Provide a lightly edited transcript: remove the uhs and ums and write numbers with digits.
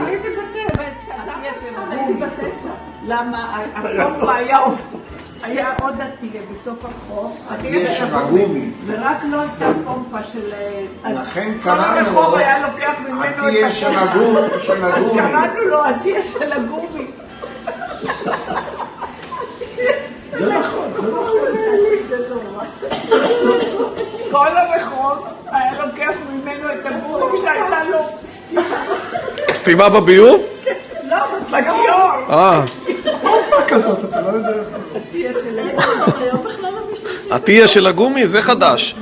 הייתי בתשע. למה? החוף היה עוד עתייה בסוף החוף. עתייה של הגומי. ורק לא הייתה פומפה של... לכן כל הרחוב היה לוקח ממנו את עתייה של הגומי. אז קראנו לו עתייה של הגומי. זה נכון, זה נכון. זה נורא. כל הרחוב היה לוקח ממנו את הגומי כשהייתה לו סתימה. סתימה בביוב? לא, בכיור. פומפה כזאת, אתה לא יודע איפה. עתייה של הגומי. עתייה של הגומי? זה חדש.